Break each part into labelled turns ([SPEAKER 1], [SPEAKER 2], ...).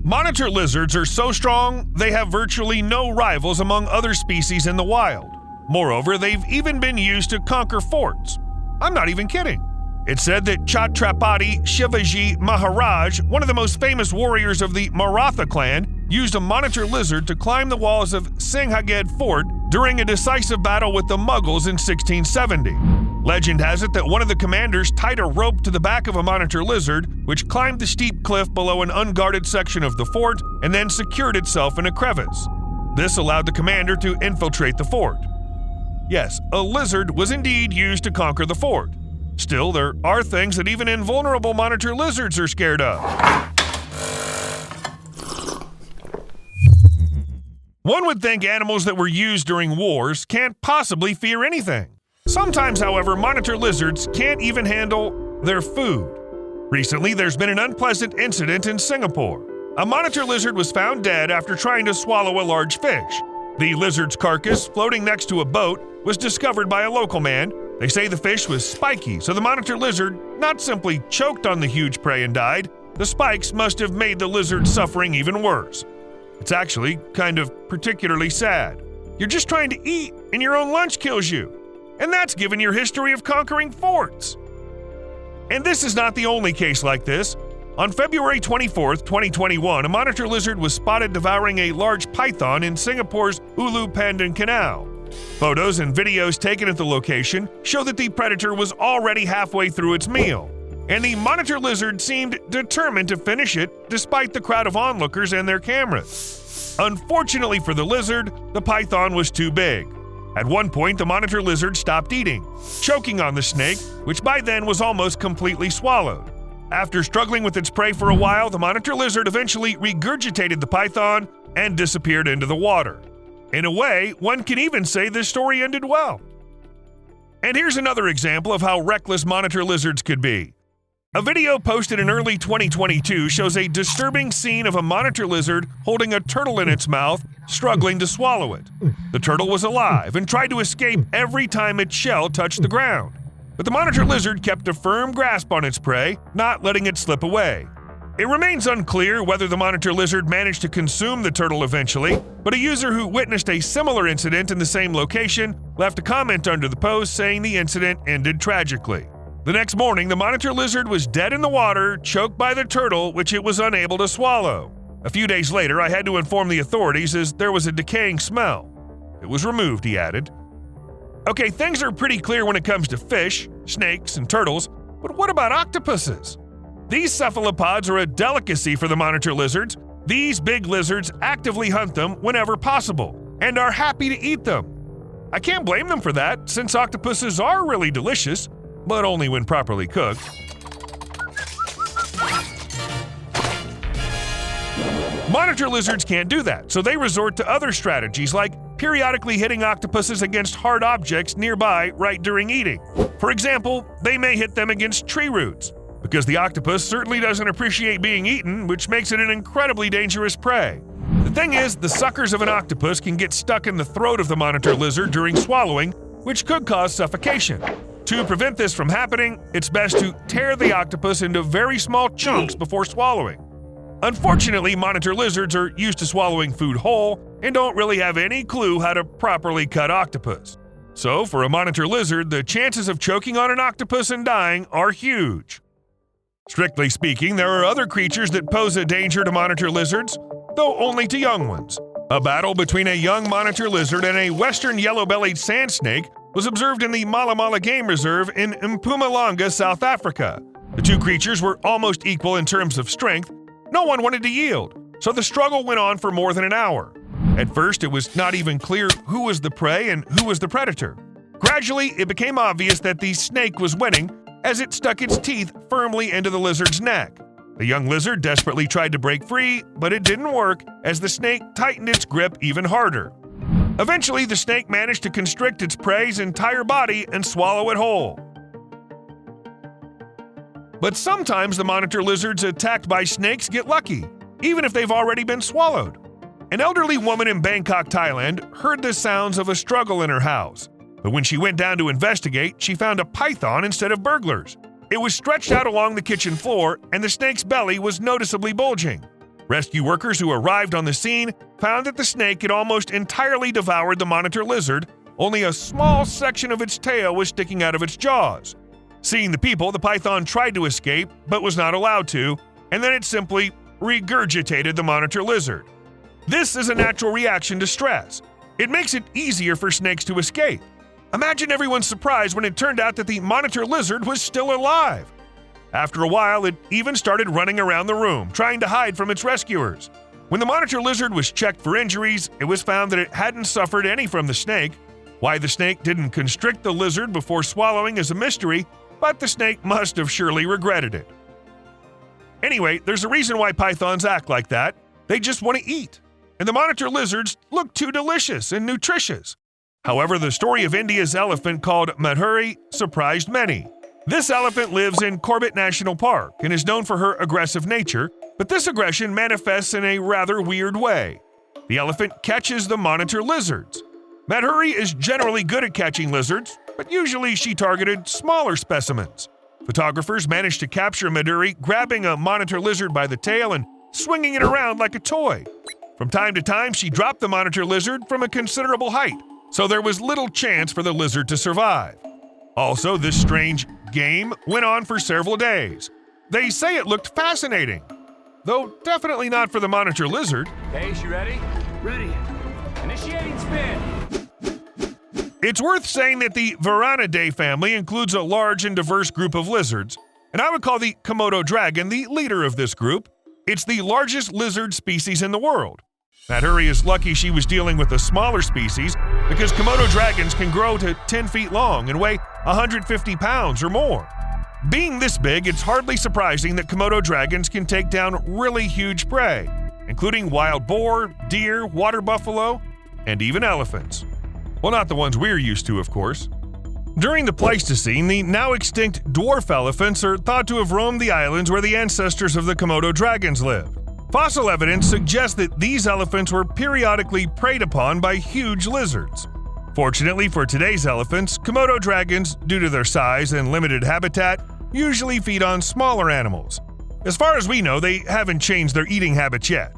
[SPEAKER 1] Monitor lizards are so strong, they have virtually no rivals among other species in the wild. Moreover, they've even been used to conquer forts. I'm not even kidding. It's said that Chhatrapati Shivaji Maharaj, one of the most famous warriors of the Maratha clan, used a monitor lizard to climb the walls of Sinhaged Fort during a decisive battle with the Mughals in 1670. Legend has it that one of the commanders tied a rope to the back of a monitor lizard, which climbed the steep cliff below an unguarded section of the fort and then secured itself in a crevice. This allowed the commander to infiltrate the fort. Yes, a lizard was indeed used to conquer the fort. Still, there are things that even invulnerable monitor lizards are scared of. One would think animals that were used during wars can't possibly fear anything. Sometimes, however, monitor lizards can't even handle their food. Recently, there's been an unpleasant incident in Singapore. A monitor lizard was found dead after trying to swallow a large fish. The lizard's carcass, floating next to a boat, was discovered by a local man. They say the fish was spiky, so the monitor lizard not simply choked on the huge prey and died. The spikes must have made the lizard's suffering even worse. It's actually kind of particularly sad. You're just trying to eat, and your own lunch kills you. And that's given your history of conquering forts. And this is not the only case like this. On February 24th, 2021, a monitor lizard was spotted devouring a large python in Singapore's Ulu Pandan Canal. Photos and videos taken at the location show that the predator was already halfway through its meal, and the monitor lizard seemed determined to finish it despite the crowd of onlookers and their cameras. Unfortunately for the lizard, the python was too big. At one point, the monitor lizard stopped eating, choking on the snake, which by then was almost completely swallowed. After struggling with its prey for a while, the monitor lizard eventually regurgitated the python and disappeared into the water. In a way, one can even say this story ended well. And here's another example of how reckless monitor lizards could be. A video posted in early 2022 shows a disturbing scene of a monitor lizard holding a turtle in its mouth, struggling to swallow it. The turtle was alive and tried to escape every time its shell touched the ground. But the monitor lizard kept a firm grasp on its prey, not letting it slip away. It remains unclear whether the monitor lizard managed to consume the turtle eventually, but a user who witnessed a similar incident in the same location left a comment under the post saying the incident ended tragically. The next morning, the monitor lizard was dead in the water, choked by the turtle, which it was unable to swallow. A few days later, I had to inform the authorities as there was a decaying smell. It was removed, he added. Okay, things are pretty clear when it comes to fish, snakes, and turtles, but what about octopuses? These cephalopods are a delicacy for the monitor lizards. These big lizards actively hunt them whenever possible and are happy to eat them. I can't blame them for that, since octopuses are really delicious, but only when properly cooked. Monitor lizards can't do that, so they resort to other strategies like periodically hitting octopuses against hard objects nearby right during eating. For example, they may hit them against tree roots, because the octopus certainly doesn't appreciate being eaten, which makes it an incredibly dangerous prey. The thing is, the suckers of an octopus can get stuck in the throat of the monitor lizard during swallowing, which could cause suffocation. To prevent this from happening, it's best to tear the octopus into very small chunks before swallowing. Unfortunately, monitor lizards are used to swallowing food whole and don't really have any clue how to properly cut octopus. So, for a monitor lizard, the chances of choking on an octopus and dying are huge. Strictly speaking, there are other creatures that pose a danger to monitor lizards, though only to young ones. A battle between a young monitor lizard and a western yellow-bellied sand snake was observed in the Mala Mala Game Reserve in Mpumalanga, South Africa. The two creatures were almost equal in terms of strength. No one wanted to yield, so the struggle went on for more than an hour. At first, it was not even clear who was the prey and who was the predator. Gradually, it became obvious that the snake was winning as it stuck its teeth firmly into the lizard's neck. The young lizard desperately tried to break free, but it didn't work as the snake tightened its grip even harder. Eventually, the snake managed to constrict its prey's entire body and swallow it whole. But sometimes the monitor lizards attacked by snakes get lucky, even if they've already been swallowed. An elderly woman in Bangkok, Thailand, heard the sounds of a struggle in her house. But when she went down to investigate, she found a python instead of burglars. It was stretched out along the kitchen floor, and the snake's belly was noticeably bulging. Rescue workers who arrived on the scene found that the snake had almost entirely devoured the monitor lizard. Only a small section of its tail was sticking out of its jaws. Seeing the people, the python tried to escape, but was not allowed to, and then it simply regurgitated the monitor lizard. This is a natural reaction to stress. It makes it easier for snakes to escape. Imagine everyone's surprise when it turned out that the monitor lizard was still alive. After a while, it even started running around the room, trying to hide from its rescuers. When the monitor lizard was checked for injuries, it was found that it hadn't suffered any from the snake. Why the snake didn't constrict the lizard before swallowing is a mystery, but the snake must have surely regretted it. Anyway, there's a reason why pythons act like that. They just want to eat. And the monitor lizards look too delicious and nutritious. However, the story of India's elephant called Madhuri surprised many. This elephant lives in Corbett National Park and is known for her aggressive nature, but this aggression manifests in a rather weird way. The elephant catches the monitor lizards. Madhuri is generally good at catching lizards, but usually she targeted smaller specimens. Photographers managed to capture Madhuri grabbing a monitor lizard by the tail and swinging it around like a toy. From time to time, she dropped the monitor lizard from a considerable height, so there was little chance for the lizard to survive. Also, this strange game went on for several days. They say it looked fascinating, though definitely not for the monitor lizard.
[SPEAKER 2] Pace, you ready? Ready. Initiating spin.
[SPEAKER 1] It's worth saying that the Varanidae family includes a large and diverse group of lizards, and I would call the Komodo dragon the leader of this group. It's the largest lizard species in the world. Madhuri is lucky she was dealing with a smaller species because Komodo dragons can grow to 10 feet long and weigh 150 pounds or more. Being this big, it's hardly surprising that Komodo dragons can take down really huge prey, including wild boar, deer, water buffalo, and even elephants. Well, not the ones we're used to, of course. During the Pleistocene, the now extinct dwarf elephants are thought to have roamed the islands where the ancestors of the Komodo dragons lived. Fossil evidence suggests that these elephants were periodically preyed upon by huge lizards. Fortunately for today's elephants, Komodo dragons, due to their size and limited habitat, usually feed on smaller animals. As far as we know, they haven't changed their eating habits yet.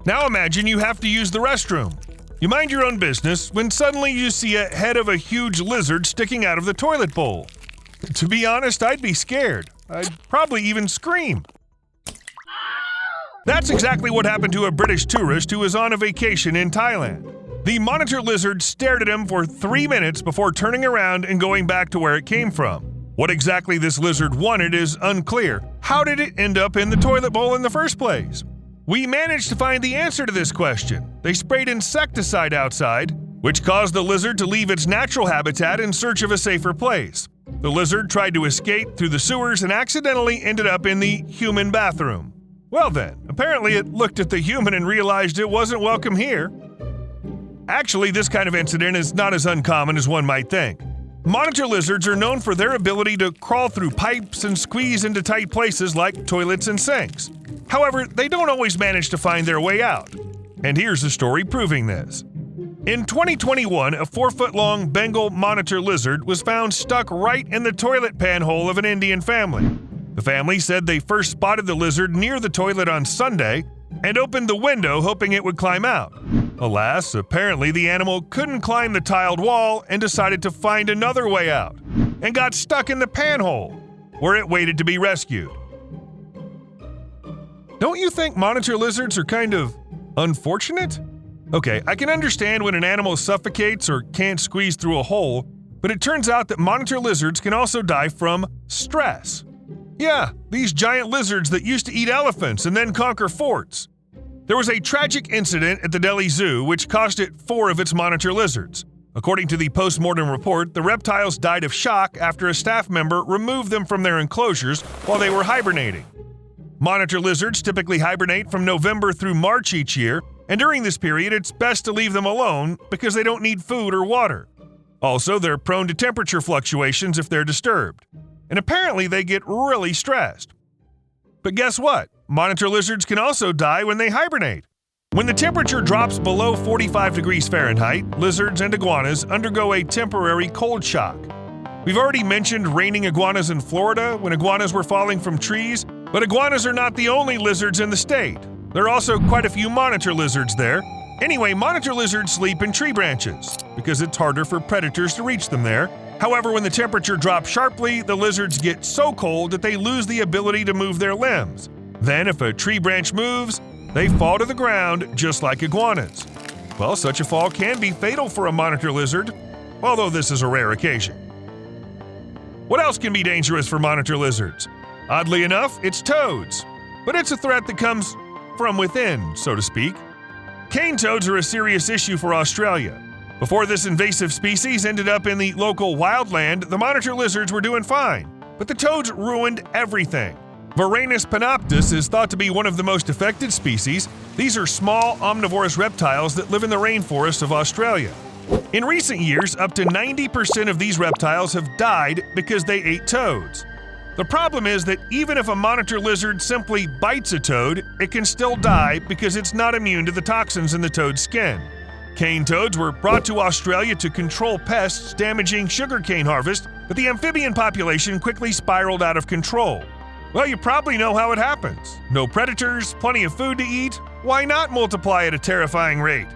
[SPEAKER 1] Now imagine you have to use the restroom. You mind your own business when suddenly you see a head of a huge lizard sticking out of the toilet bowl. To be honest, I'd be scared. I'd probably even scream. That's exactly what happened to a British tourist who was on a vacation in Thailand. The monitor lizard stared at him for 3 minutes before turning around and going back to where it came from. What exactly this lizard wanted is unclear. How did it end up in the toilet bowl in the first place? We managed to find the answer to this question. They sprayed insecticide outside, which caused the lizard to leave its natural habitat in search of a safer place. The lizard tried to escape through the sewers and accidentally ended up in the human bathroom. Well then, apparently it looked at the human and realized it wasn't welcome here. Actually, this kind of incident is not as uncommon as one might think. Monitor lizards are known for their ability to crawl through pipes and squeeze into tight places like toilets and sinks. However, they don't always manage to find their way out. And here's a story proving this. In 2021, a 4-foot-long Bengal monitor lizard was found stuck right in the toilet pan hole of an Indian family. The family said they first spotted the lizard near the toilet on Sunday and opened the window hoping it would climb out. Alas, apparently the animal couldn't climb the tiled wall and decided to find another way out and got stuck in the panhole, where it waited to be rescued. Don't you think monitor lizards are kind of unfortunate? Okay, I can understand when an animal suffocates or can't squeeze through a hole, but it turns out that monitor lizards can also die from stress. Yeah, these giant lizards that used to eat elephants and then conquer forts. There was a tragic incident at the Delhi Zoo which cost it 4 of its monitor lizards. According to the post-mortem report, the reptiles died of shock after a staff member removed them from their enclosures while they were hibernating. Monitor lizards typically hibernate from November through March each year, and during this period it's best to leave them alone because they don't need food or water. Also, they're prone to temperature fluctuations if they're disturbed. And apparently they get really stressed. But guess what? Monitor lizards can also die when they hibernate. When the temperature drops below 45 degrees Fahrenheit, lizards and iguanas undergo a temporary cold shock. We've already mentioned raining iguanas in Florida when iguanas were falling from trees, But iguanas are not the only lizards in the state. There are also quite a few monitor lizards there. Anyway, monitor lizards sleep in tree branches because it's harder for predators to reach them there. However, when the temperature drops sharply, the lizards get so cold that they lose the ability to move their limbs. Then, if a tree branch moves, they fall to the ground just like iguanas. Well, such a fall can be fatal for a monitor lizard, although this is a rare occasion. What else can be dangerous for monitor lizards? Oddly enough, it's toads. But it's a threat that comes from within, so to speak. Cane toads are a serious issue for Australia. Before this invasive species ended up in the local wildland, the monitor lizards were doing fine, but the toads ruined everything. Varanus panoptis is thought to be one of the most affected species. These are small, omnivorous reptiles that live in the rainforests of Australia. In recent years, up to 90% of these reptiles have died because they ate toads. The problem is that even if a monitor lizard simply bites a toad, it can still die because it's not immune to the toxins in the toad's skin. Cane toads were brought to Australia to control pests damaging sugarcane harvest, but the amphibian population quickly spiraled out of control. Well, you probably know how it happens. No predators, plenty of food to eat. Why not multiply at a terrifying rate?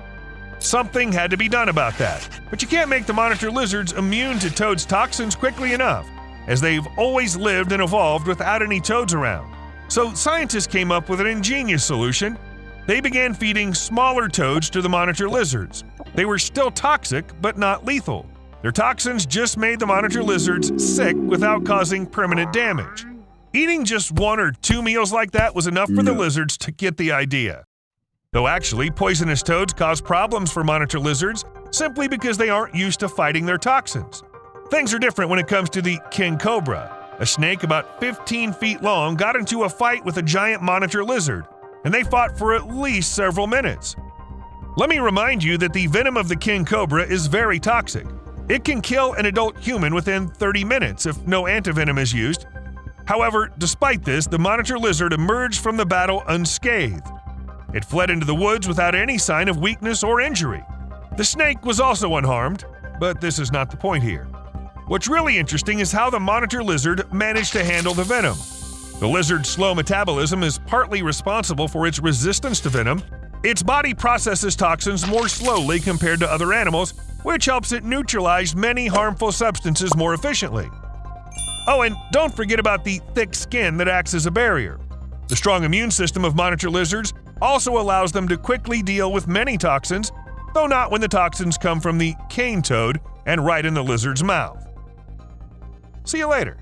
[SPEAKER 1] Something had to be done about that. But you can't make the monitor lizards immune to toads' toxins quickly enough, as they've always lived and evolved without any toads around. So scientists came up with an ingenious solution. They began feeding smaller toads to the monitor lizards. They were still toxic, but not lethal. Their toxins just made the monitor lizards sick without causing permanent damage. Eating just 1 or 2 meals like that was enough for the lizards to get the idea. Though actually, poisonous toads cause problems for monitor lizards simply because they aren't used to fighting their toxins. Things are different when it comes to the king cobra. A snake about 15 feet long got into a fight with a giant monitor lizard, and they fought for at least several minutes. Let me remind you that the venom of the king cobra is very toxic. It can kill an adult human within 30 minutes if no antivenom is used. However, despite this, the monitor lizard emerged from the battle unscathed. It fled into the woods without any sign of weakness or injury. The snake was also unharmed, but this is not the point here. What's really interesting is how the monitor lizard managed to handle the venom. The lizard's slow metabolism is partly responsible for its resistance to venom. Its body processes toxins more slowly compared to other animals, which helps it neutralize many harmful substances more efficiently. Oh, and don't forget about the thick skin that acts as a barrier. The strong immune system of monitor lizards also allows them to quickly deal with many toxins, though not when the toxins come from the cane toad and right in the lizard's mouth. See you later.